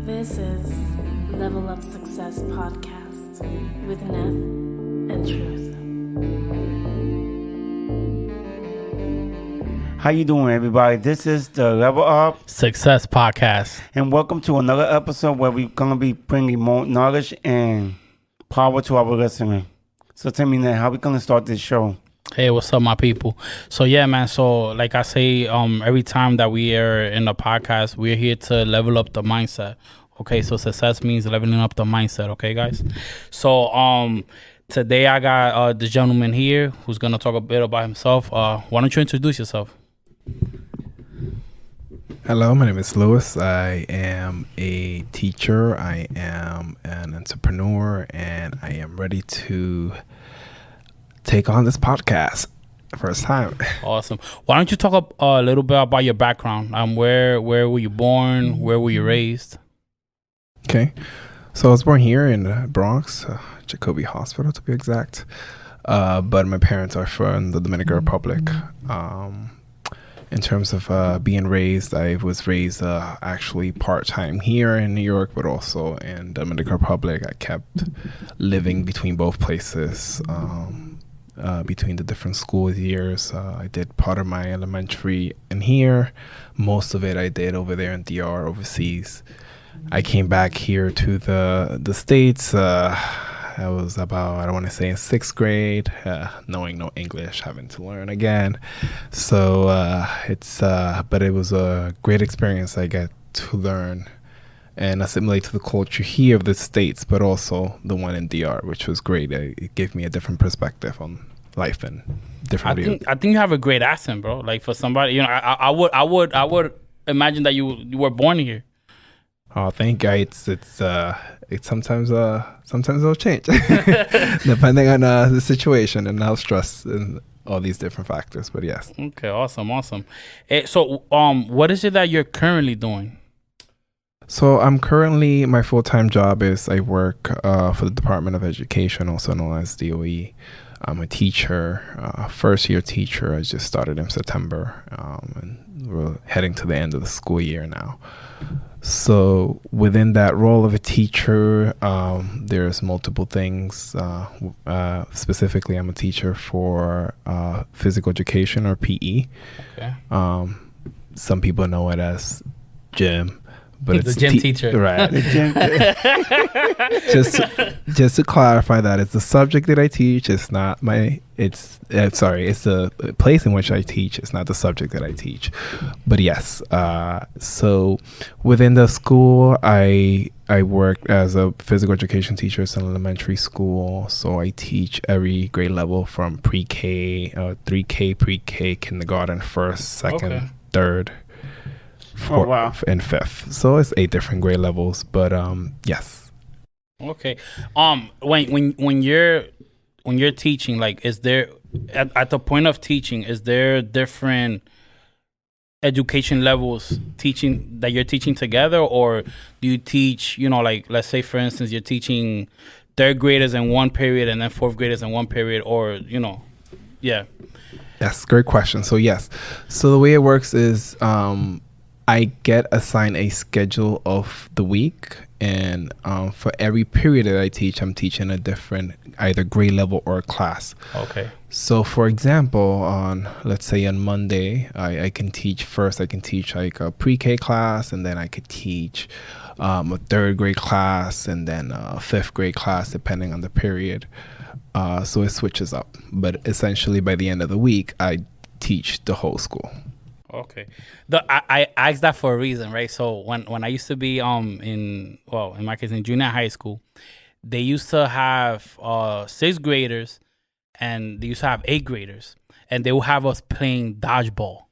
This is Level Up Success Podcast with Neff and Truth. How you doing, everybody? This is the Level Up Success Podcast. and welcome to another episode where we're going to be bringing more knowledge and power to our listener. So tell me now, how we going to start this show? Hey, what's up, my people? So yeah, man. So like I say, every time that we are in the podcast, we're here to level up the mindset. Okay, so success means leveling up the mindset. Okay, guys. So today I got the gentleman here who's gonna talk a bit about himself. Why don't you introduce yourself? Hello, my name is Louis. I am a teacher. I am an entrepreneur, and I am ready to take on this podcast first time. Awesome. Why don't you talk a little bit about your background? Where were you born? Where were you raised? Okay, so I was born here in the Bronx, Jacoby Hospital to be exact. But my parents are from the Dominican Republic. In terms of being raised, I was raised actually part-time here in New York, but also in the Dominican Republic. I kept living between both places. Between the different school years, I did part of my elementary in here. Most of it I did over there in DR, overseas. I came back here to the States. I was about, I don't want to say in 6th grade, knowing no English, having to learn again. So but it was a great experience. I got to learn and assimilate to the culture here of the States, but also the one in DR, which was great. It gave me a different perspective on life and different views. I think you have a great accent, bro. Like for somebody, I would imagine that you were born here. Oh, thank you. It's sometimes it'll change depending on the situation and how stress and all these different factors. But yes. Okay, awesome. So what is it that you're currently doing? So I'm currently, my full-time job is I work for the Department of Education, also known as DOE. I'm a teacher, first-year teacher. I just started in September, and we're heading to the end of the school year now. So within that role of a teacher, there's multiple things. Specifically, I'm a teacher for physical education, or PE. Okay. Some people know it as gym. But it's the gym teacher, right? just to clarify that it's the subject that I teach. It's not my. It's the place in which I teach. It's not the subject that I teach. But yes, so within the school, I work as a physical education teacher at an elementary school. So I teach every grade level from pre-K, 3K, pre-K, kindergarten, first, second, third. Fourth and fifth, so it's 8 different grade levels. But yes. Okay. When you're teaching, like, is there at the point of teaching, is there different education levels teaching that you're teaching together, or do you teach? Like, let's say for instance, you're teaching 3rd graders in one period and then 4th graders in one period, or yeah. Yes, great question. So yes, so the way it works is I get assigned a schedule of the week, and for every period that I teach, I'm teaching a different either grade level or class. Okay. So for example, let's say on Monday, I can teach like a pre-K class, and then I could teach a 3rd grade class, and then a 5th grade class, depending on the period. So it switches up. But essentially, by the end of the week, I teach the whole school. Okay. I asked that for a reason, right? So when I used to be in my case in junior high school, they used to have 6th graders and they used to have 8th graders, and they would have us playing dodgeball.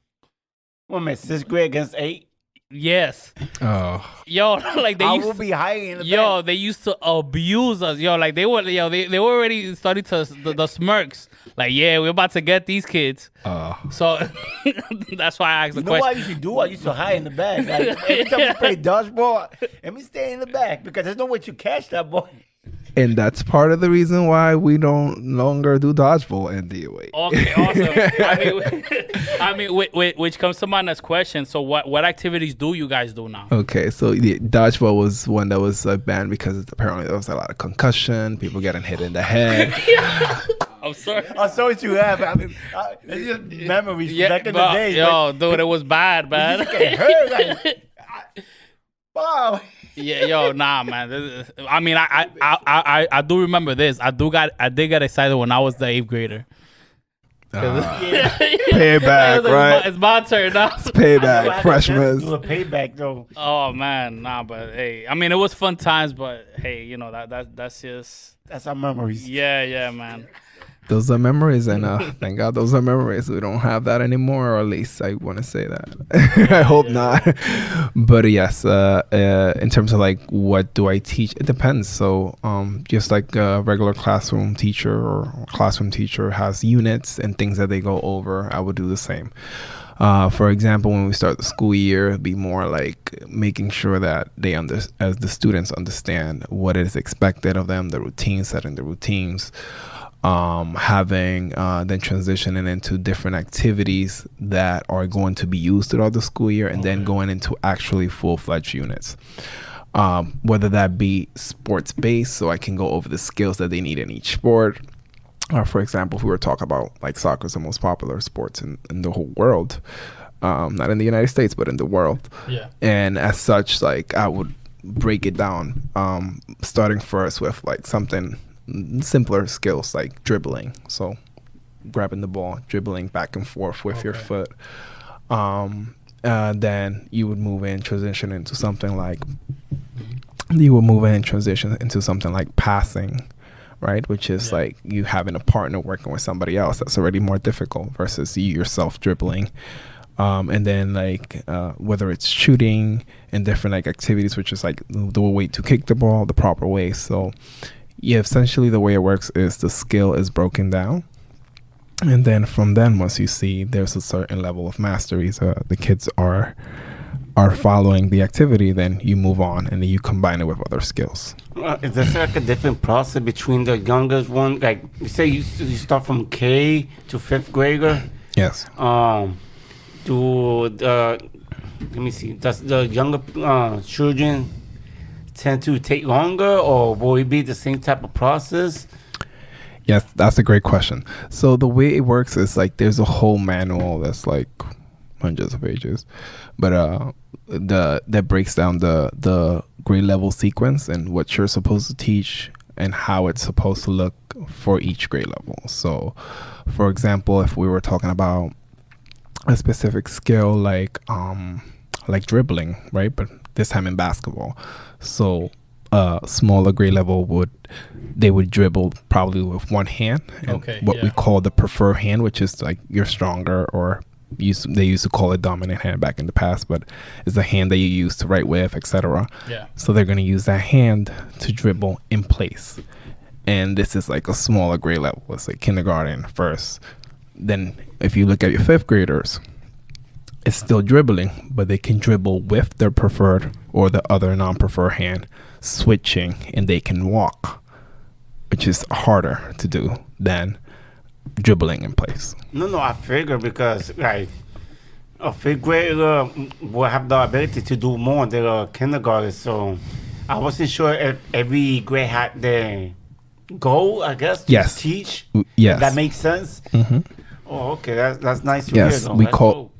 Well, man, 6th grade against 8? Yes. Oh. Yo, like I will be hiding in the back. They used to abuse us. Yo, like they were already starting to the smirks. Like, yeah, we're about to get these kids. So that's why I asked the question. You know what I used to do? I used to hide in the back. Like, every time we play dodgeball, let me stay in the back because there's no way to catch that boy. And that's part of the reason why we don't longer do dodgeball in DOA. Okay, awesome. I mean, which comes to my next question. So, what activities do you guys do now? Okay, so the dodgeball was one that was banned because apparently there was a lot of concussion, people getting hit in the head. I'm sorry. I saw what you have. I mean, it's just memories back in the but, day. yo, dude, it was bad, man. You just get hurt. Like, wow. Yeah, yo, nah, man. I mean, I do remember this. I did get excited when I was the 8th grader. Payback, right? It's my turn now. It's payback, freshmen. Do a payback though. Oh man, nah, but hey, I mean, it was fun times, but hey, you know that's just That's our memories. yeah, man. Those are memories, and thank God those are memories. We don't have that anymore, or at least I want to say that. I hope not. But yes, in terms of like what do I teach, it depends. So just like a regular classroom teacher or classroom teacher has units and things that they go over, I would do the same. For example, when we start the school year, it'd be more like making sure that they as the students understand what is expected of them, the routines, setting the routines. Having then transitioning into different activities that are going to be used throughout the school year, and then going into actually full-fledged units, whether that be sports based, so I can go over the skills that they need in each sport. Or for example, if we were talking about like soccer is the most popular sports in the whole world, not in the United States but in the world. Yeah. And as such, like I would break it down, starting first with like something simpler skills like dribbling, so grabbing the ball, dribbling back and forth with your foot. Then you would move in, transition into something like passing, right? Which is like you having a partner working with somebody else. That's already more difficult versus you yourself dribbling. And then like whether it's shooting and different like activities, which is like the way to kick the ball the proper way. So yeah, essentially the way it works is the skill is broken down, and then from then, once you see there's a certain level of mastery, so the kids are following the activity, then you move on and then you combine it with other skills. Is there like a different process between the youngest one? Like you say, you start from K to 5th grader. Yes. Let me see. Does the younger children tend to take longer, or will it be the same type of process? Yes, that's a great question. So the way it works is like there's a whole manual that's like hundreds of pages, but that breaks down the grade level sequence and what you're supposed to teach and how it's supposed to look for each grade level. So, for example, if we were talking about a specific skill like dribbling, right? But this time in basketball. So smaller grade level would dribble probably with one hand, and we call the preferred hand, which is like you're stronger, or they used to call it dominant hand back in the past, but it's the hand that you use to write with, etc. Yeah. So they're going to use that hand to dribble in place, and this is like a smaller grade level. It's like kindergarten first. Then if you look at your 5th graders, it's still dribbling, but they can dribble with their preferred or the other non-preferred hand, switching, and they can walk, which is harder to do than dribbling in place. No, I figure because like a 5th grader will have the ability to do more than a kindergarten. So I wasn't sure if every grade had their goal, I guess, to teach. Yes. That makes sense. Mm-hmm. Oh, okay. That's nice to yes, hear. we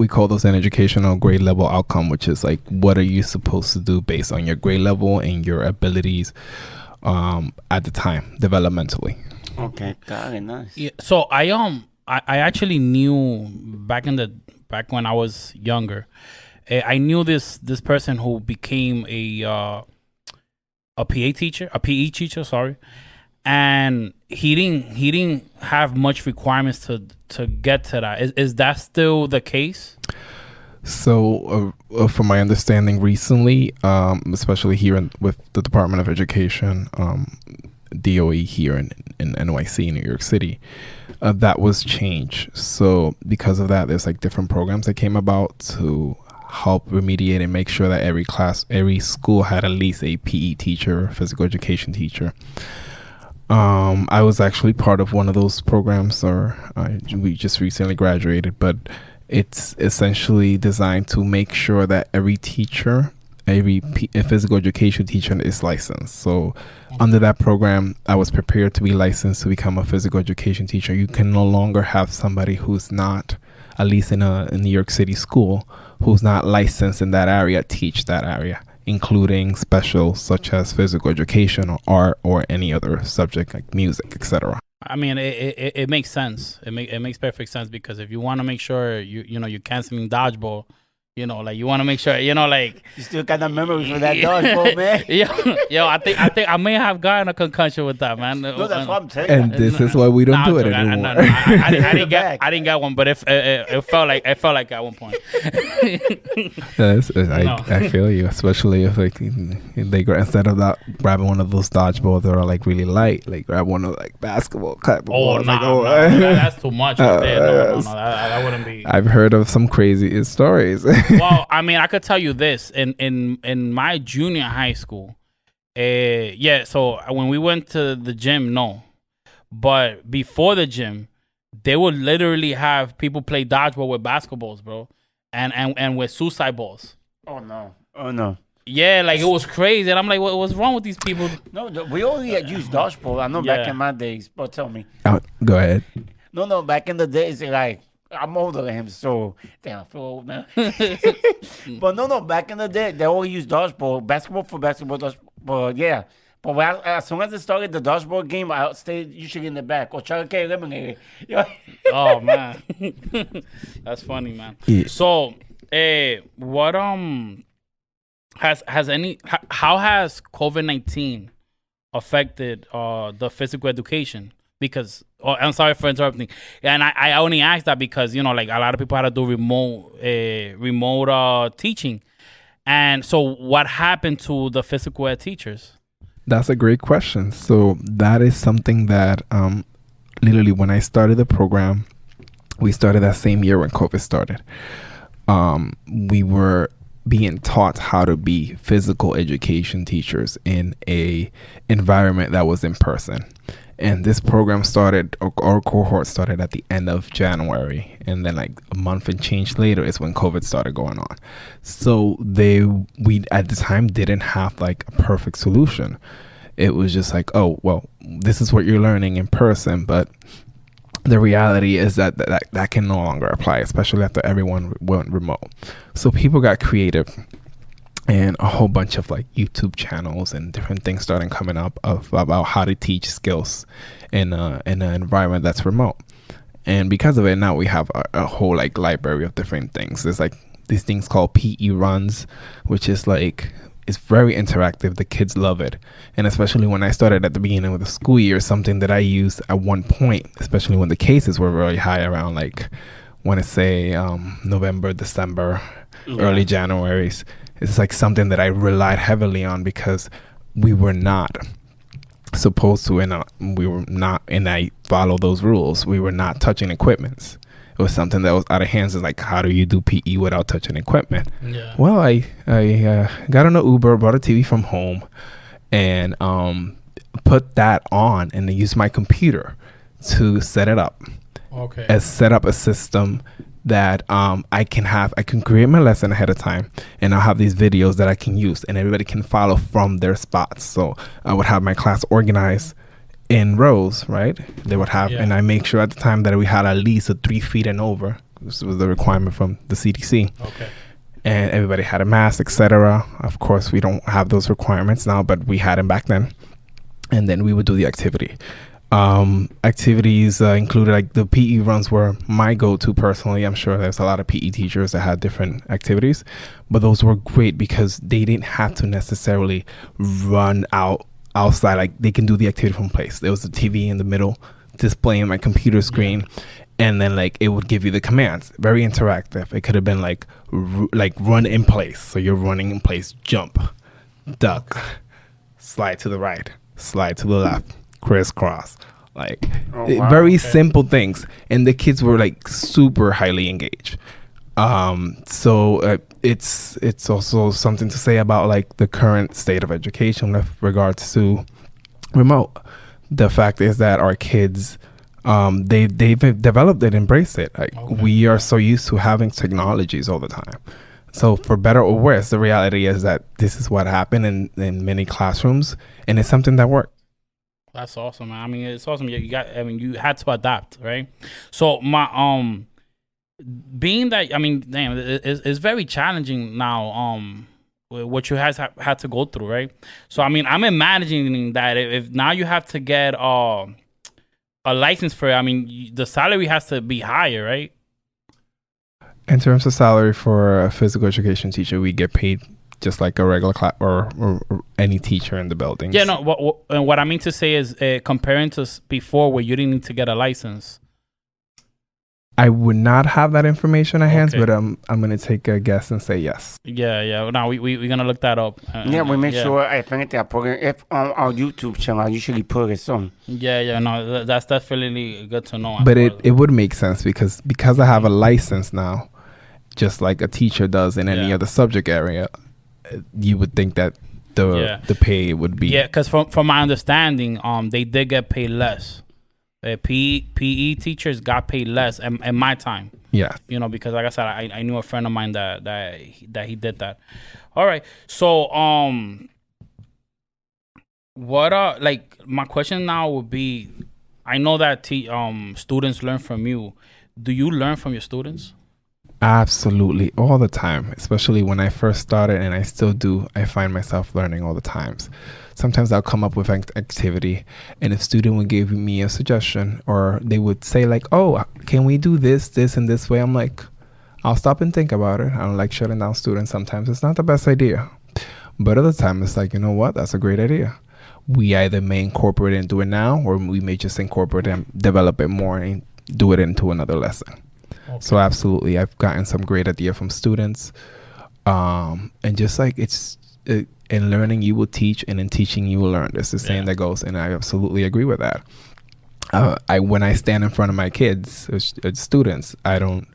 call those an educational grade level outcome, which is like what are you supposed to do based on your grade level and your abilities at the time developmentally. Okay, got it. Nice. Yeah, so I actually knew back when I was younger, I knew this person who became a PE teacher, sorry. And he didn't have much requirements to get to that. Is that still the case? So, from my understanding, recently, especially here with the Department of Education, DOE here in NYC, New York City, that was changed. So, because of that, there's like different programs that came about to help remediate and make sure that every school had at least a PE teacher, physical education teacher. I was actually part of one of those programs, or we just recently graduated, but it's essentially designed to make sure that every teacher, a physical education teacher is licensed. So under that program, I was prepared to be licensed to become a physical education teacher. You can no longer have somebody who's not, at least in a New York City school, who's not licensed in that area, teach that area, including specials such as physical education or art or any other subject like music, etc. I mean, it makes sense. It makes perfect sense, because if you want to make sure you're canceling dodgeball, like you want to make sure, like You still got the memories for that dodgeball, man. yo, I think I may have gotten a concussion with that, man. No, that's what I'm telling And you. this is why we don't Nah, do it I'm joking. anymore. I didn't get one, but it felt like at one point. I feel you, especially if like instead of that grabbing one of those dodgeballs that are like really light, like grab one of like basketball type of balls. That's too much right there. No, that wouldn't be. I've heard of some crazy stories. Well, I mean, I could tell you this in my junior high school. So when we went to the gym, no, but before the gym, they would literally have people play dodgeball with basketballs, bro, and with suicide balls. Oh no. Yeah, like it was crazy, and I'm like, what's wrong with these people? No, we only had used dodgeball. I know back in my days, but tell me. Go ahead. No, back in the days, like, I'm older than him, so damn, I feel old now. But no, back in the day, they only used dodgeball, basketball for basketball, dodgeball, yeah. But as soon as it started the dodgeball game, I stayed usually in the back or try to get eliminated. Oh man, that's funny, man. Yeah. So, what how has COVID-19 affected the physical education? Because I'm sorry for interrupting, and I only asked that because like a lot of people had to do remote teaching, and so what happened to the physical ed teachers? That's a great question. So that is something that literally when I started the program, we started that same year when COVID started. We were being taught how to be physical education teachers in a environment that was in person. And this program started, our cohort started at the end of January. And then like a month and change later is when COVID started going on. So we at the time didn't have like a perfect solution. It was just like, oh, well, this is what you're learning in person. But the reality is that can no longer apply, especially after everyone went remote. So people got creative. And a whole bunch of like YouTube channels and different things started coming up about how to teach skills in an environment that's remote. And because of it, now we have a whole like library of different things. There's like these things called PE runs, which is like, it's very interactive. The kids love it. And especially when I started at the beginning of the school year, something that I used at one point, especially when the cases were very high around like, want to say November, December, early January's. It's like something that I relied heavily on because we were not supposed to, and I follow those rules. We were not touching equipments. It was something that was out of hands. It's like, how do you do PE without touching equipment? Yeah. Well, I got on an Uber, brought a TV from home, and put that on, and then used my computer to set it up. Okay. And set up a system that I can create my lesson ahead of time, and I'll have these videos that I can use, and everybody can follow from their spots. So I would have my class organized in rows, right? They would have, and I make sure at the time that we had at least a 3 feet and over. This was the requirement from the CDC. Okay. And everybody had a mask, etc. Of course, we don't have those requirements now, but we had them back then. And then we would do the activity. Activities included, like the PE runs were my go-to personally. I'm sure there's a lot of PE teachers that had different activities, but those were great because they didn't have to necessarily run outside. Like they can do the activity from place. There was a TV in the middle displaying my computer screen, and then like it would give you the commands. Very interactive. It could have been like run in place. So you're running in place, jump, duck, slide to the right, slide to the left, crisscross, like very simple things, and the kids were like super highly engaged. So it's also something to say about like the current state of education with regards to remote. the fact is that our kids, they've developed it, embraced it. Like we are so used to having technologies all the time. So for better or worse, the reality is that this is what happened in many classrooms, and it's something that worked. That's awesome, man. I mean, it's awesome. You got. I mean, you had to adapt, right? So my being that, I mean, damn, it's very challenging now. What you had to go through, right? So I mean, I'm imagining that if now you have to get a license for it, I mean, the salary has to be higher, right? In terms of salary for a physical education teacher, we get paid just like a regular class or any teacher in the building. Yeah, no. What I mean to say is comparing to before, where you didn't need to get a license. I would not have that information at hands, but I'm gonna take a guess and say yes. Yeah. No, we're gonna look that up. Yeah, we make sure I think that program. If on our YouTube channel, I usually put it on. Yeah. No, that's definitely good to know. But it would make sense because I have a license now, just like a teacher does in any other subject area. You would think that the pay would be because from my understanding, they did get paid less. PE teachers got paid less in my time. Yeah, you know, because like I said, I knew a friend of mine that he did that. All right, so what like my question now would be, I know that students learn from you. Do you learn from your students? Absolutely, all the time, especially when I first started, and I still do. I find myself learning all the times. Sometimes I'll come up with an activity, and a student would give me a suggestion, or they would say like, oh, can we do this and this way? I'm like, I'll stop and think about it. I don't like shutting down students. Sometimes it's not the best idea, but other times it's like, you know what, that's a great idea. We either may incorporate it and do it now, or we may just incorporate and develop it more and do it into another lesson. Okay. So absolutely, I've gotten some great idea from students, and just like in learning you will teach, and in teaching you will learn. There's the saying that goes, and I absolutely agree with that. When I stand in front of my kids, students, I don't.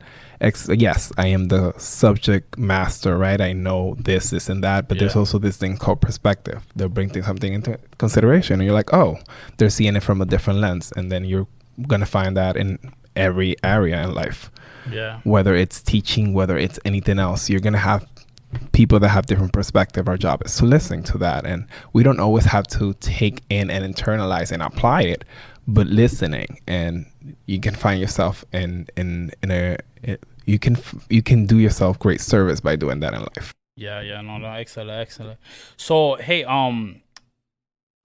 Yes, I am the subject master, right? I know this and that, but there's also this thing called perspective. They'll bring something into consideration, and you're like, oh, they're seeing it from a different lens, and then you're gonna find that in every area in life. Yeah. Whether it's teaching, whether it's anything else, you're gonna have people that have different perspective. Our job is to listen to that, and we don't always have to take in and internalize and apply it, but listening, and you can find yourself you can do yourself great service by doing that in life. No, excellent. So hey,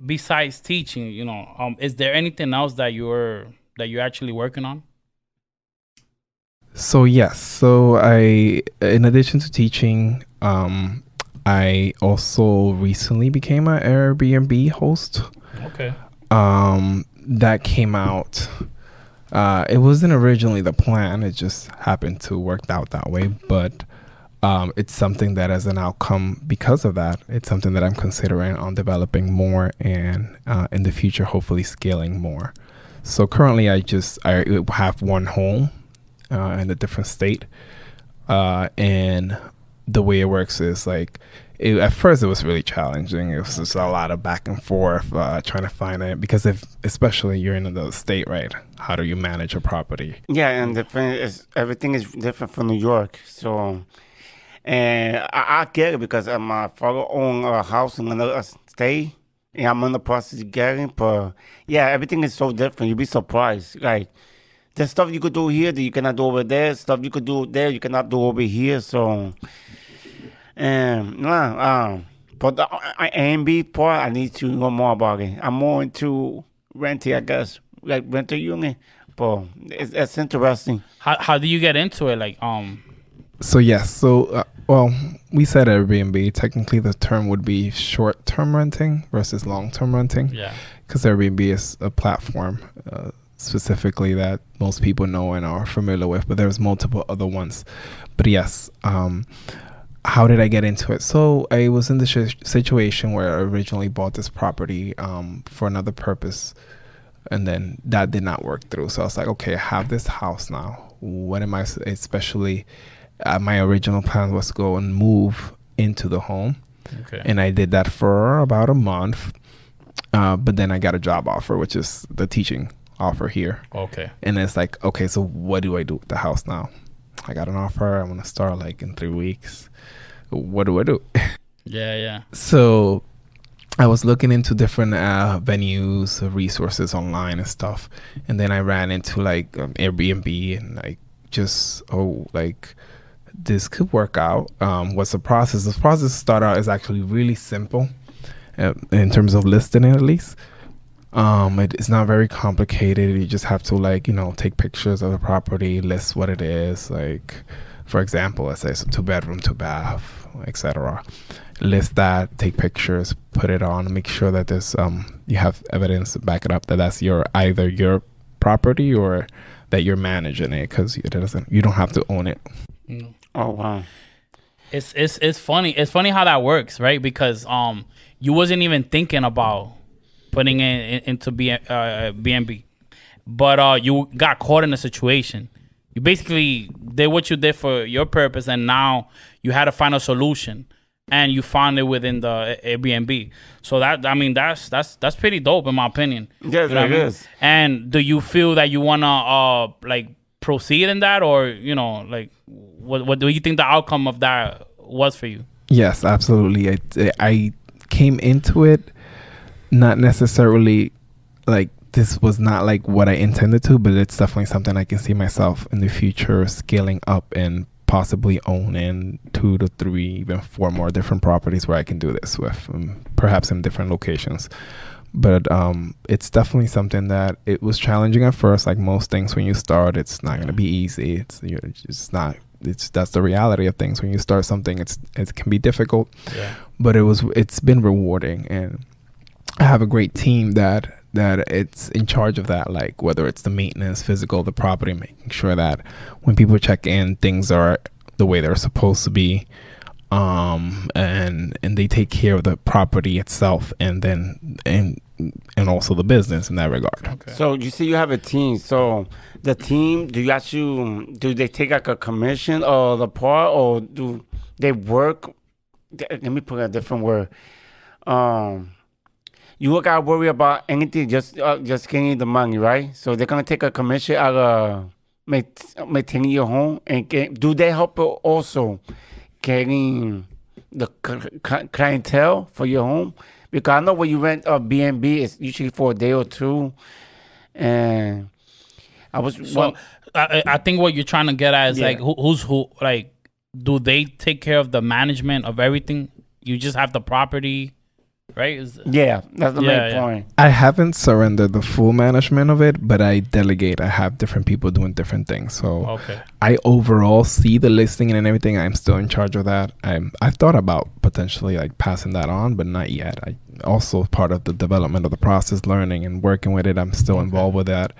besides teaching, you know, is there anything else that you're actually working on? So yes, in addition to teaching, I also recently became an Airbnb host. Okay. That came out. It wasn't originally the plan. It just happened to work out that way. But it's something that, as an outcome, because of that, it's something that I'm considering on developing more, and in the future, hopefully scaling more. So currently, I have one home in a different state, and the way it works is like, at first it was really challenging. It was just a lot of back and forth trying to find it, because especially you're in another state, right? How do you manage a property? Yeah, and the thing is, everything is different from New York. So, and I get it, because my father owned a house in another state, and I'm in the process of getting. But yeah, everything is so different. You'd be surprised. Like, there's stuff you could do here that you cannot do over there. Stuff you could do there you cannot do over here. So, but the A&B part, I need to know more about it. I'm more into renting, I guess, like rental unit. But it's interesting. How do you get into it? Like, So yes, well, we said Airbnb. Technically, the term would be short-term renting versus long-term renting. Yeah. Because Airbnb is a platform specifically that most people know and are familiar with, but there's multiple other ones. But yes, how did I get into it? So I was in the situation where I originally bought this property for another purpose, and then that did not work through. So I was like, okay, I have this house now. What am I, especially my original plan was to go and move into the home. Okay. And I did that for about a month. But then I got a job offer, which is the teaching offer here. Okay. And it's like, okay, so what do I do with the house now? I got an offer. I'm going to start like in 3 weeks. What do I do? Yeah. So I was looking into different venues, resources online and stuff. And then I ran into like Airbnb and like like this could work out. What's the process? The process to start out is actually really simple in terms of listing it, at least. It's not very complicated. You just have to like, take pictures of the property, list what it is. Like, for example, let's say it's a 2-bedroom, 2-bath, etc. List that, take pictures, put it on, make sure that there's you have evidence to back it up that that's either your property or that you're managing it, because you don't have to own it. Oh wow. It's funny. It's funny how that works, right? Because you wasn't even thinking about putting it into B&B, but you got caught in a situation. You basically did what you did for your purpose, and now you had to find a solution, and you found it within the Airbnb. So that's pretty dope in my opinion. Yes, You know it what I mean? is. And do you feel that you wanna like proceed in that, or like what do you think the outcome of that was for you? Yes, absolutely. I came into it not necessarily like this was not like what I intended to, but it's definitely something I can see myself in the future scaling up and possibly owning 2 to 3, even 4 more different properties where I can do this with, perhaps in different locations. But it's definitely something that it was challenging at first. Like most things, when you start, it's not going to be easy. That's the reality of things. When you start something, it can be difficult. Yeah. But it's been rewarding, and I have a great team that it's in charge of that. Like whether it's the maintenance, physical, the property, making sure that when people check in, things are the way they're supposed to be. And they take care of the property itself, and also the business in that regard. Okay. So you see, you have a team. So the team, do they take like a commission or the part, or do they work? Let me put a different word. You gotta worry about anything, just getting the money, right? So they're gonna take a commission out of maintaining your home, and do they help also getting the clientele for your home? Because I know when you rent a B&B, it's usually for a day or 2, and I think what you're trying to get at is Yeah. like who's who. Like, do they take care of the management of everything? You just have the property, right? Yeah, that's the main point. I haven't surrendered the full management of it, but I delegate. I have different people doing different things. So Okay. I overall see the listing and everything. I'm still in charge of that. I've thought about potentially like passing that on, but not yet. I also part of the development of the process, learning and working with it. I'm still involved with that.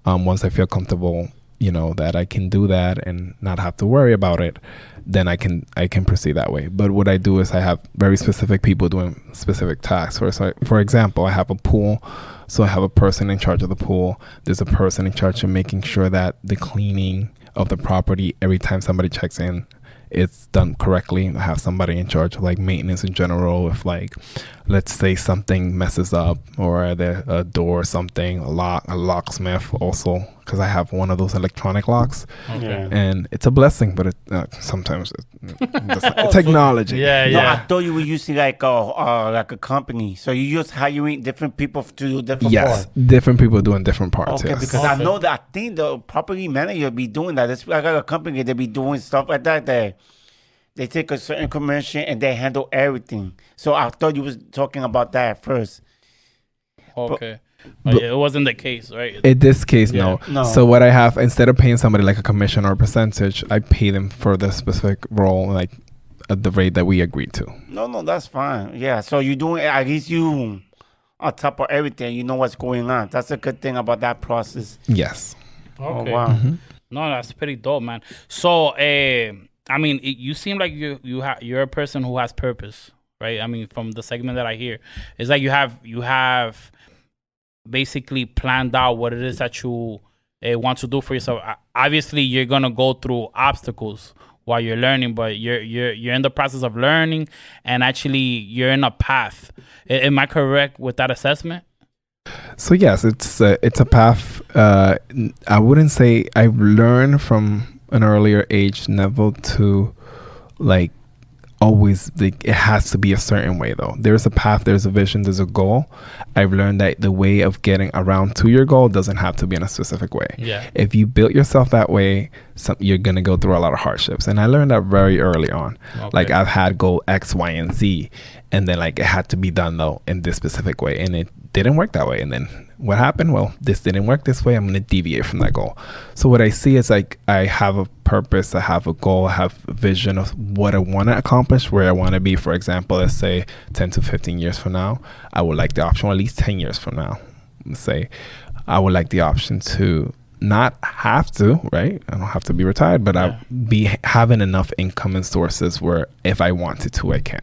Once I feel comfortable, that I can do that and not have to worry about it, then I can proceed that way. But what I do is I have very specific people doing specific tasks. For example, I have a pool, so I have a person in charge of the pool. There's a person in charge of making sure that the cleaning of the property every time somebody checks in, it's done correctly. I have somebody in charge of like maintenance in general. If like, let's say something messes up, or a door or something, a locksmith also, because I have one of those electronic locks. Yeah. And it's a blessing, but sometimes it's technology. Yeah. No, I thought you were using like a company. So you just hiring different people to do different Yes, parts. different people doing different parts. Okay, Yes. because I know that I think the property manager be doing that. It's like a company that be doing stuff like that. They take a certain commission and they handle everything. So I thought you was talking about that first. Okay. But- it wasn't the case, right? In this case, Yeah. No. So what I have, instead of paying somebody like a commission or a percentage, I pay them for the specific role, like at the rate that we agreed to. No, that's fine. Yeah, so you doing at least you on top of everything. You know what's going on. That's a good thing about that process. Yes. Okay. Oh wow. No, that's pretty dope, man. So, you seem like you're a person who has purpose, right? I mean, from the segment that I hear, it's like you have basically planned out what it is that you want to do for yourself. Obviously, you're gonna go through obstacles while you're learning, but you're in the process of learning, and actually you're in a path. Am I correct with that assessment? So yes, it's a path. I wouldn't say I've learned from an earlier age, Neville, to like always like it has to be a certain way though. There's a path, there's a vision, there's a goal. I've learned that the way of getting around to your goal doesn't have to be in a specific way. Yeah. If you built yourself that way, you're gonna go through a lot of hardships. And I learned that very early on. Okay. Like I've had goal X, Y, and Z, and then like it had to be done though in this specific way, and it didn't work that way. And then what happened? Well, this didn't work this way. I'm going to deviate from that goal. So what I see is like I have a purpose, I have a goal, I have a vision of what I want to accomplish, where I want to be. For example, let's say 10 to 15 years from now, I would like the option, or at least 10 years from now, let's say, I would like the option to not have to, right? I don't have to be retired, but I'll be having enough income and sources where if I wanted to, I can.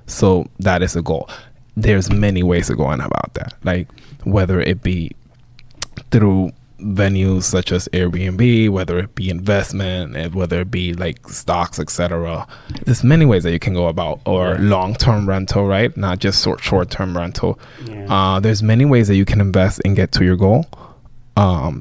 So that is a goal. There's many ways of going about that, like whether it be through venues such as Airbnb, whether it be investment, and whether it be like stocks, etc. There's many ways that you can go about, or long-term rental, right? Not just short-term rental. Yeah. There's many ways that you can invest and get to your goal.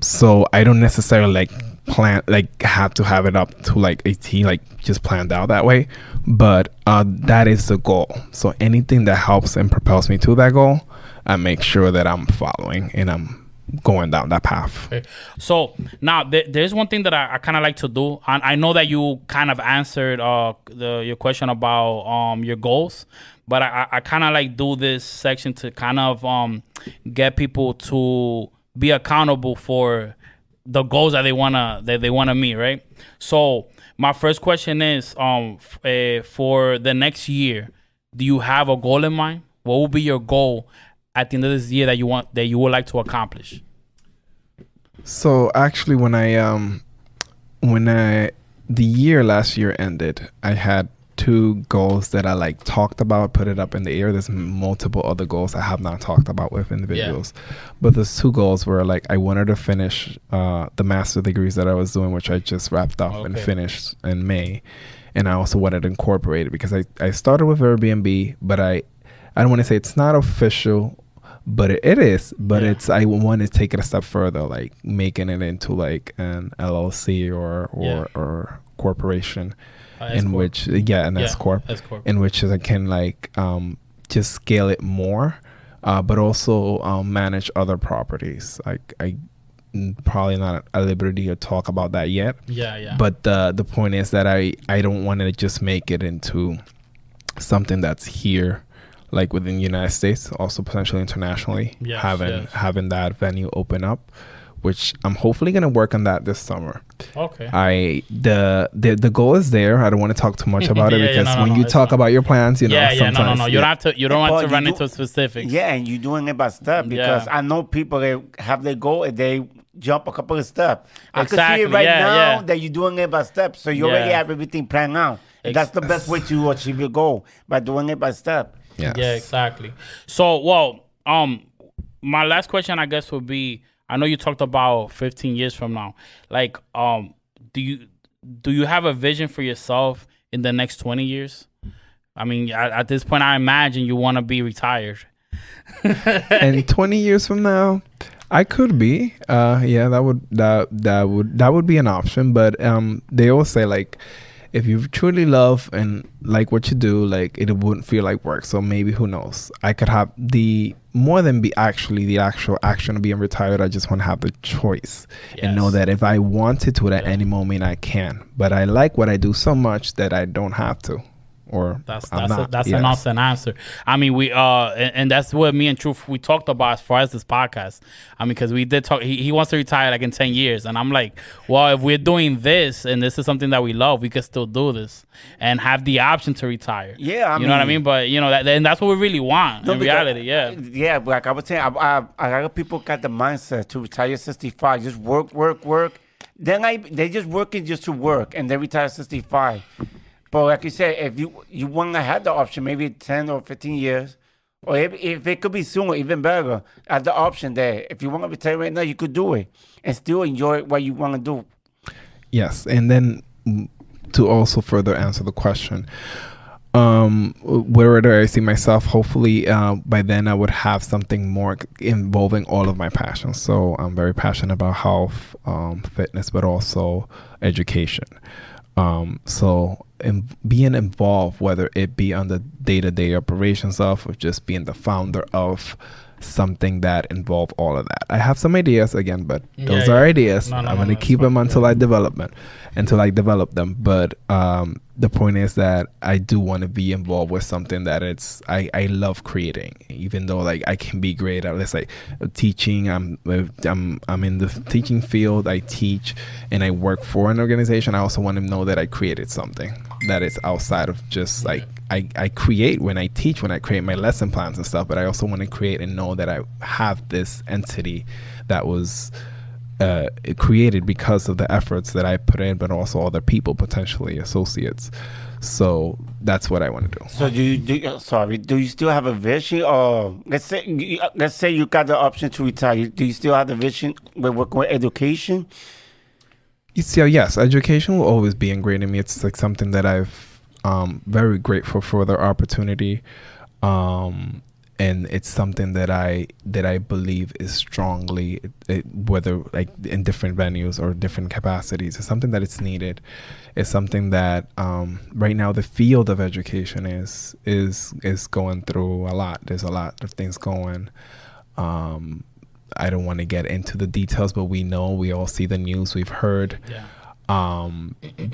So I don't necessarily have to have it up to like a T, like just planned out that way, but that is the goal. So anything that helps and propels me to that goal, I make sure that I'm following and I'm going down that path. Okay. So now there's one thing that I kind of like to do, and I know that you kind of answered your question about your goals, but I kind of like do this section to kind of get people to be accountable for the goals that they wanna meet, right? So my first question is, for the next year, do you have a goal in mind? What will be your goal at the end of this year that you would like to accomplish? So actually, when the year last year ended, I had 2 goals that I like talked about, put it up in the air. There's multiple other goals I have not talked about with individuals, but those 2 goals were like I wanted to finish the master degrees that I was doing, which I just wrapped up and finished in May, and I also wanted to incorporate it because I started with Airbnb, but I don't want to say it's not official, but it is. But it's I want to take it a step further, like making it into like an LLC or corporation. In which an S corp, in which I can like just scale it more, but also manage other properties. Like I probably not at liberty to talk about that yet. But the point is that I don't want to just make it into something that's here, like within the United States, also potentially internationally. Having that venue open up, which I'm hopefully going to work on that this summer. Okay. The goal is there. I don't want to talk too much about it because when you talk about your plans, sometimes. You don't have to run into specifics. Yeah, and you're doing it by step because I know people that have their goal and they jump a couple of steps. I can see it right now that you're doing it by steps, so you already have everything planned out. That's the best way to achieve your goal, by doing it by step. Yes. Yeah, exactly. So, my last question, I guess, would be, I know you talked about 15 years from now. Like, do you have a vision for yourself in the next 20 years? I mean, at this point, I imagine you want to be retired. And 20 years from now, I could be. That would be an option. But they always say like, if you truly love and like what you do, like it wouldn't feel like work. So maybe, who knows? I could have the actual action of being retired. I just want to have the choice and know that if I wanted to at any moment, I can. But I like what I do so much that I don't have to. Or that's an awesome answer. I mean, we and that's what me and Truth we talked about as far as this podcast. I mean, because we did talk. He wants to retire like in 10 years, and I'm like, well, if we're doing this and this is something that we love, we could still do this and have the option to retire. Yeah, you know what I mean. But and that's what we really want in reality. Yeah, like I was saying, a lot of people got the mindset to retire 65, just work. Then they just working just to work, and they retire 65. But like you said, if you want to have the option, maybe 10 or 15 years, or if it could be sooner, even better, have the option there. If you want to retire right now, you could do it and still enjoy what you want to do. Yes, and then to also further answer the question, where do I see myself? Hopefully, by then I would have something more involving all of my passions. So I'm very passionate about health, fitness, but also education. So being involved, whether it be on the day-to-day operations of, or just being the founder of something that involve all of that. I have some ideas again, but those are ideas. I'm going to keep them until I develop them. But the point is that I do want to be involved with something that I love creating, even though like I can be great at, let's say, teaching. I'm in the teaching field. I teach and I work for an organization. I also want to know that I created something that is outside of just like I create when I teach, when I create my lesson plans and stuff, but I also want to create and know that I have this entity that was created because of the efforts that I put in, but also other people, potentially associates. So that's what I want to do. So do you still have a vision? Or let's say you got the option to retire. Do you still have the vision with education? You see, yes, education will always be ingrained in me. It's like something that I've very grateful for the opportunity, and it's something that I believe is strongly, whether like in different venues or different capacities, it's something that it's needed. It's something that right now the field of education is going through a lot. There's a lot of things going. I don't want to get into the details, but we all see the news, we've heard. Yeah.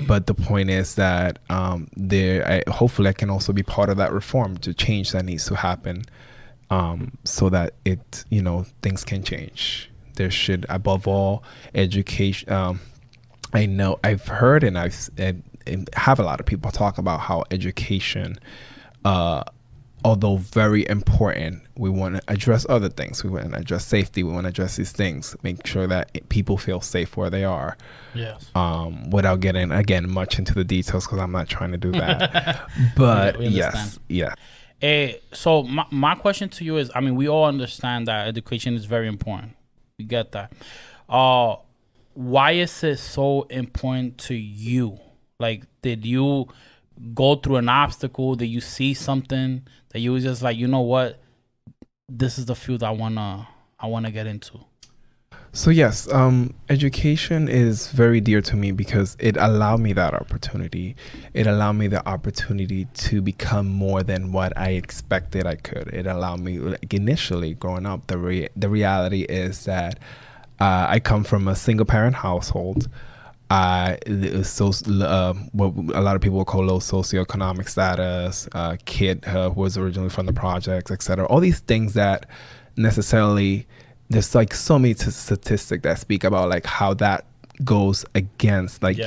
But the point is that hopefully I can also be part of that reform to change that needs to happen, so that things can change. There should, above all, education. I know I've heard and and have a lot of people talk about how education, although very important, we want to address other things. We want to address safety. We want to address these things, make sure that people feel safe where they are. Yes. Without getting, again, much into the details, because I'm not trying to do that. But yes. Yeah. So my question to you is, I mean, we all understand that education is very important. We get that. Why is it so important to you? Like, did you go through an obstacle? Did you see something that you was just like, you know what, this is the field I wanna get into? So yes, education is very dear to me because it allowed me that opportunity. It allowed me the opportunity to become more than what I expected I could. It allowed me, like, initially growing up, the reality is that I come from a single parent household. What a lot of people call low socioeconomic status, kid who was originally from the projects, etc. All these things that necessarily, there's like so many statistics that speak about like how that goes against, like,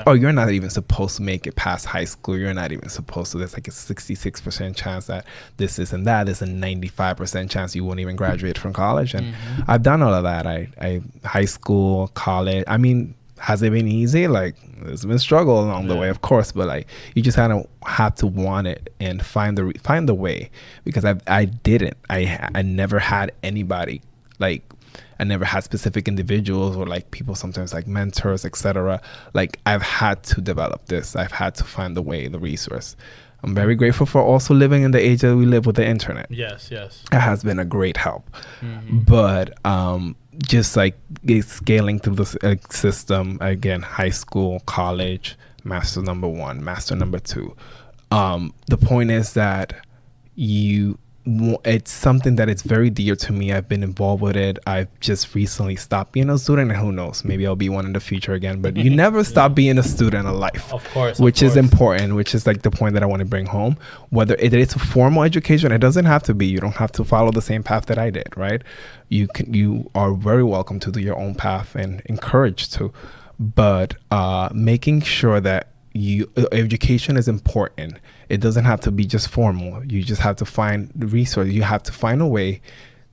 oh, you're not even supposed to make it past high school. You're not even supposed to. There's like a 66% chance that this and that. There's a 95% chance you won't even graduate from college. And I've done all of that. I high school, college. I mean, has it been easy? Like, there's been struggle along the way, of course, but like, you just kind of have to want it and find the way. Because I didn't. I never had anybody, like, I never had specific individuals or like people, sometimes like mentors, etc. Like, I've had to develop this. I've had to find the way, the resource. I'm very grateful for also living in the age that we live with the internet. Yes. It has been a great help. But just like scaling through the system, again, high school, college, master number 1, master number 2. The point is that it's something that it's very dear to me. I've been involved with it. I've just recently stopped being a student, and who knows, maybe I'll be one in the future again. But you never stop being a student in life, of course, which is important, which is like the point that I want to bring home. Whether it's a formal education, it doesn't have to be. You don't have to follow the same path that I did, right? You are very welcome to do your own path and encouraged to, but making sure that education is important. It doesn't have to be just formal. You just have to find the resource. You have to find a way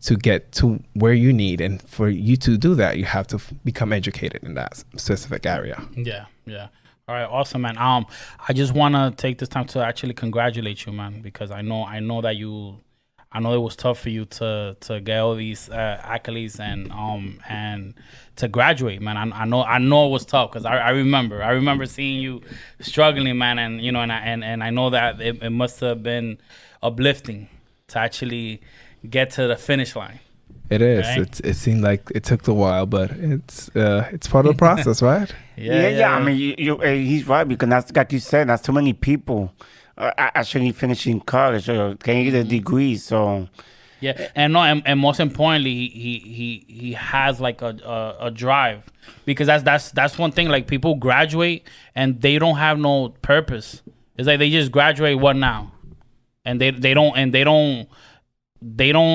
to get to where you need, and for you to do that, you have to become educated in that specific area. Yeah. All right, awesome, man. I just want to take this time to actually congratulate you, man, because I know that I know it was tough for you to get all these accolades and to graduate, man. I know it was tough because I remember seeing you struggling, man, and you know, and I know that it must have been uplifting to actually get to the finish line. It is. Right? It seemed like it took a while, but it's part of the process, right? Yeah. I mean, he's right because that's like you said. That's too many people actually finishing college or getting a degree. So yeah, and most importantly, he has like a drive, because that's one thing. Like, people graduate and they don't have no purpose. It's like they just graduate. What now? And they don't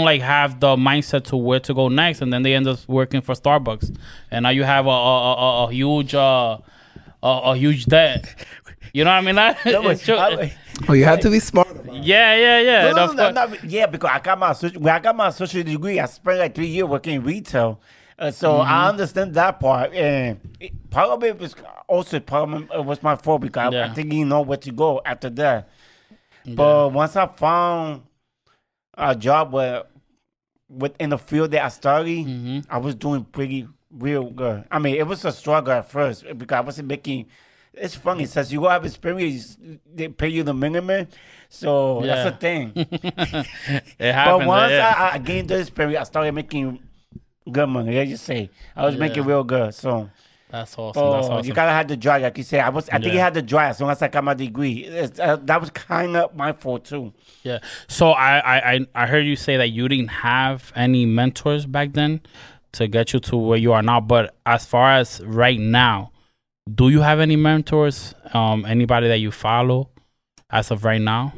like have the mindset to where to go next, and then they end up working for Starbucks, and now you have a huge debt. You know what I mean? You have to be smart. Yeah. No, yeah, because I got my social degree. I spent like 3 years working in retail, so I understand that part. And part of it was also it was my fault because I didn't know where to go after that. But once I found a job within the field that I studied, I was doing pretty real good. I mean, it was a struggle at first because I wasn't making. It's funny, since you have experience, they pay you the minimum, so that's the thing. It happens. But once I gained the experience, I started making good money. Let's just say I was making real good. So that's awesome. That's awesome. You gotta have the drive, like you said. I think you had the drive as soon as I got my degree. That was kind of my fault too. Yeah. So I heard you say that you didn't have any mentors back then to get you to where you are now. But as far as right now, do you have any mentors? Anybody that you follow as of right now?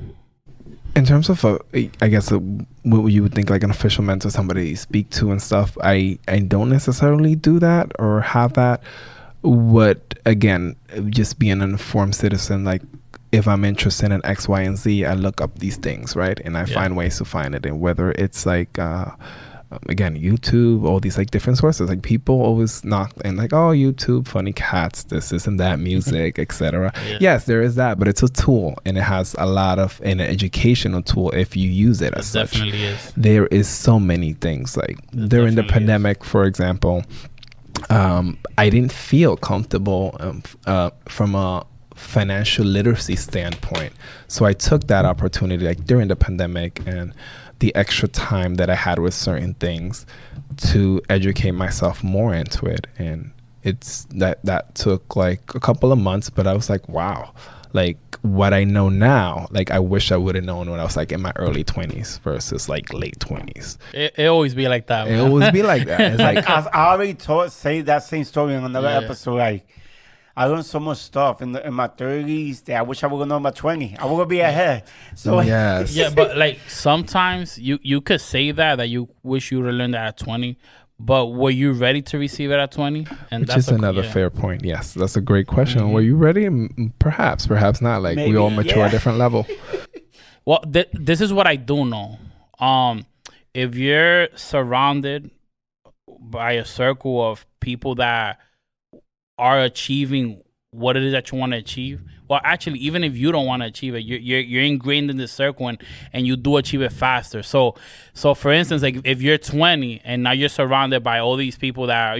In terms of, I guess, what you would think like an official mentor, somebody you speak to and stuff, I don't necessarily do that or have that. What, again, just being an informed citizen, like if I'm interested in X, Y, and Z, I look up these things, right? And I find ways to find it. And whether it's like, again, YouTube, all these like different sources, like people always knock and like, oh, YouTube, funny cats, this and that, music, etc. Yes, there is that, but it's a tool, and it has a lot of an educational tool if you use it as such. Definitely is. There is so many things like during the pandemic, for example, I didn't feel comfortable from a financial literacy standpoint, so I took that opportunity like during the pandemic and the extra time that I had with certain things to educate myself more into it. And it's that took like a couple of months, but I was like, wow, like what I know now, like I wish I would have known when I was like in my early 20s versus like late 20s. It always be like that, man. It always be like that. It's like I already say that same story in another episode. Like, I learned so much stuff in my 30s that I wish I would have known in my 20s. I would be ahead. So yes. Yeah, but like sometimes you could say that you wish you would have learned that at 20, but were you ready to receive it at 20? And which that's is another fair point. Yes, that's a great question. Were you ready? Perhaps not. Like maybe, we all mature at a different level. Well, this is what I do know. If you're surrounded by a circle of people that are achieving what it is that you want to achieve, well, actually, even if you don't want to achieve it, you're ingrained in this circle and you do achieve it faster. So for instance, like if you're 20 and now you're surrounded by all these people that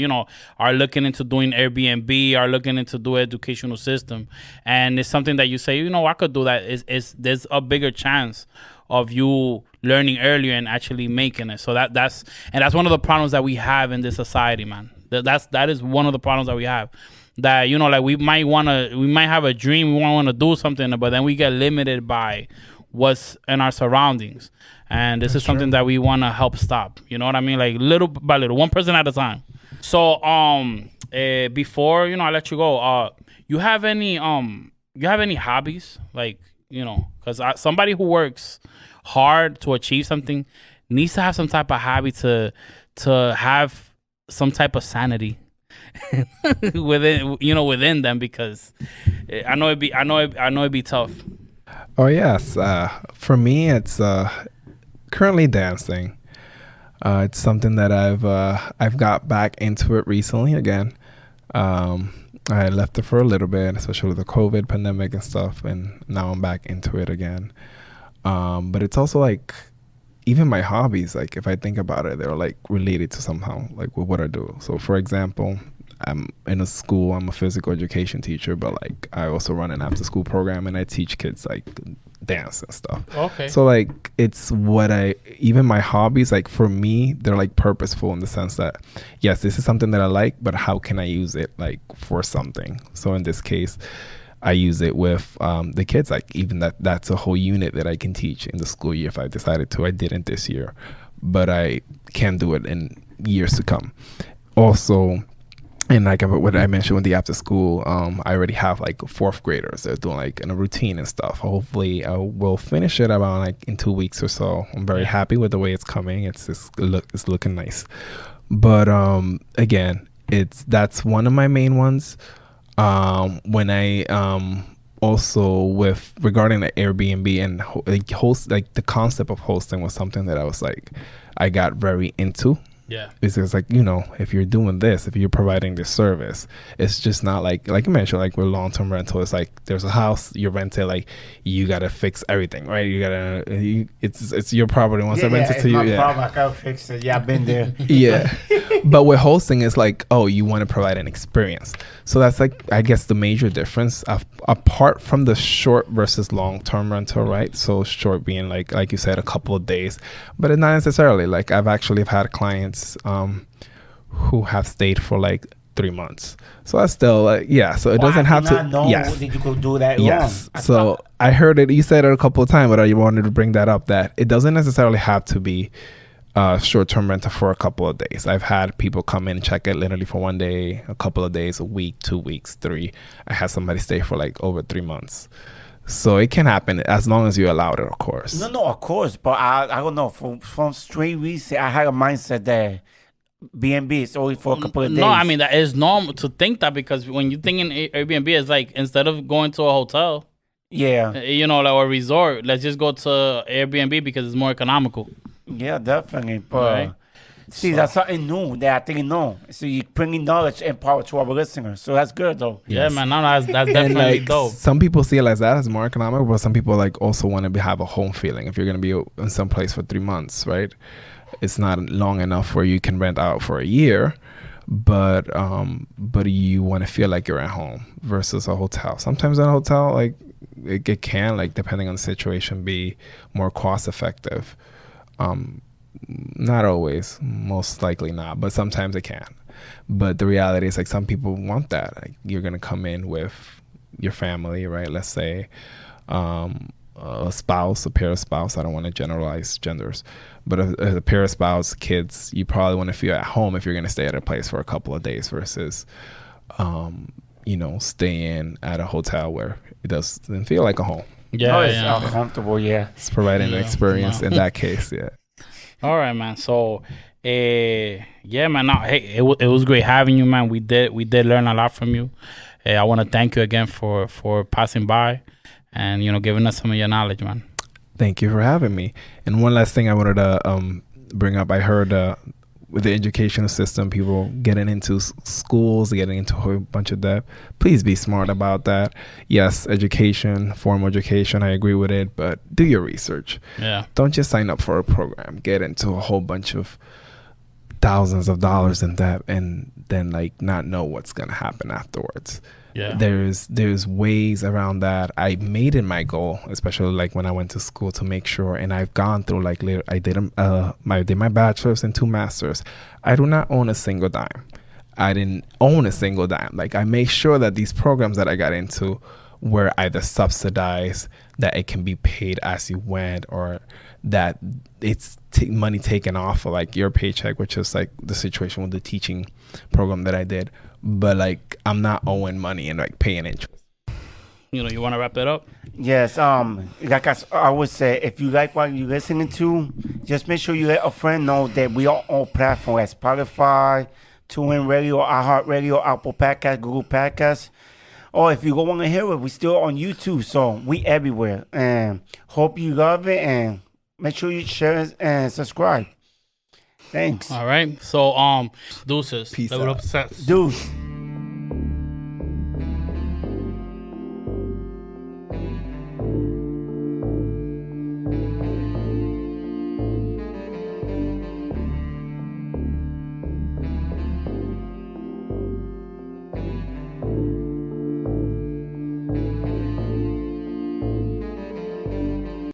are looking into doing Airbnb, are looking into do educational system, and it's something that you say, I could do that. Is there's a bigger chance of you learning earlier and actually making it. So that's one of the problems that we have in this society, man. That is one of the problems that we have. That like we might have a dream, we want to do something, but then we get limited by what's in our surroundings, and this is something that we want to help stop. You know what I mean? Like little by little, one person at a time. So before I let you go, you have any hobbies, like because somebody who works hard to achieve something needs to have some type of hobby to have some type of sanity within them, because I know it'd be tough. Oh yes, for me it's currently dancing. It's something that I've got back into it recently again. I left it for a little bit, especially with the COVID pandemic and stuff, and now I'm back into it again. But it's also like even my hobbies, like if I think about it, they're like related to somehow like with what I do. So for example, I'm in a school, I'm a physical education teacher, but like I also run an after school program and I teach kids like dance and stuff. Okay. So like it's what even my hobbies, like for me, they're like purposeful in the sense that yes, this is something that I like, but how can I use it like for something? So in this case, I use it with the kids, like even that's a whole unit that I can teach in the school year if I decided to. I didn't this year, but I can do it in years to come. Also, and like what I mentioned with the after school, I already have like fourth graders. They're doing like a routine and stuff. Hopefully, I will finish it about like in 2 weeks or so. I'm very happy with the way it's coming. It's looking nice. But again, that's one of my main ones. When I also with regarding the Airbnb and like the concept of hosting was something that I was like I got very into. Yeah. It's like, if you're doing this, if you're providing this service, it's just not like you mentioned, like with long-term rental, it's like there's a house, you rent it, like you got to fix everything, right? It's your property. Once I rent it to you, my problem. I gotta fix it. Yeah, I've been there. Yeah. But with hosting, it's like, oh, you want to provide an experience. So that's like, I guess the major difference apart from the short versus long-term rental, right? So short being like you said, a couple of days, but it's not necessarily. Like I've had clients who have stayed for like 3 months. So that's still so it doesn't have to. Yes. Did you go do that yes. long? So I heard it. You said it a couple of times, but I wanted to bring that up. That it doesn't necessarily have to be short-term rental for a couple of days. I've had people come in and check it literally for 1 day, a couple of days, a week, 2 weeks, 3. I had somebody stay for like over 3 months. So it can happen as long as you allow it, of course. No, of course. But I don't know. From straight research, I had a mindset that B&B is only for a couple of days. No, I mean, that is normal to think that because when you think in Airbnb, it's like instead of going to a hotel, like a resort, let's just go to Airbnb because it's more economical. Yeah, definitely. But that's something new that I didn't know. So you're bringing knowledge and power to our listeners. So that's good, though. Yeah, man. No, that's definitely like, dope. Some people see it as that as more economical, but some people like also want to have a home feeling. If you're going to be in some place for 3 months, right? It's not long enough where you can rent out for a year, but you want to feel like you're at home versus a hotel. Sometimes in a hotel, like it can, like depending on the situation, be more cost effective. Not always, most likely not, but sometimes it can. But the reality is like some people want that. Like you're gonna come in with your family, right? Let's say a spouse, a pair of spouse. I don't want to generalize genders, but a pair of spouse, kids, you probably want to feel at home if you're gonna stay at a place for a couple of days versus staying at a hotel where it doesn't feel like a home. Yeah, it's uncomfortable. Yeah, it's providing an experience in that case. Yeah. All right, man. So, man. No, hey, it was great having you, man. We did learn a lot from you. I want to thank you again for passing by and giving us some of your knowledge, man. Thank you for having me. And one last thing I wanted to bring up. I heard with the educational system, people getting into schools, getting into a whole bunch of debt. Please be smart about that. Yes, education, formal education, I agree with it, but do your research. Yeah. Don't just sign up for a program, get into a whole bunch of thousands of dollars in debt and then like not know what's going to happen afterwards. Yeah. There's ways around that. I made it my goal, especially like when I went to school, to make sure, and I've gone through like I did my bachelor's and 2 masters. I do not own a single dime. I didn't own a single dime. Like I make sure that these programs that I got into were either subsidized, that it can be paid as you went, or that it's money taken off of like your paycheck, which is like the situation with the teaching program that I did. But like I'm not owing money and like paying interest. You want to wrap that up? Yes. Like I would say, if you like what you're listening to, just make sure you let a friend know that we are on platforms, Spotify, TuneIn Radio, iHeartRadio, Apple Podcasts, Google Podcasts. Or if you go want to hear it, we still on YouTube, so we everywhere. And hope you love it, and make sure you share and subscribe. Thanks. All right. So, deuces. Peace Level out. up sets. Deuce.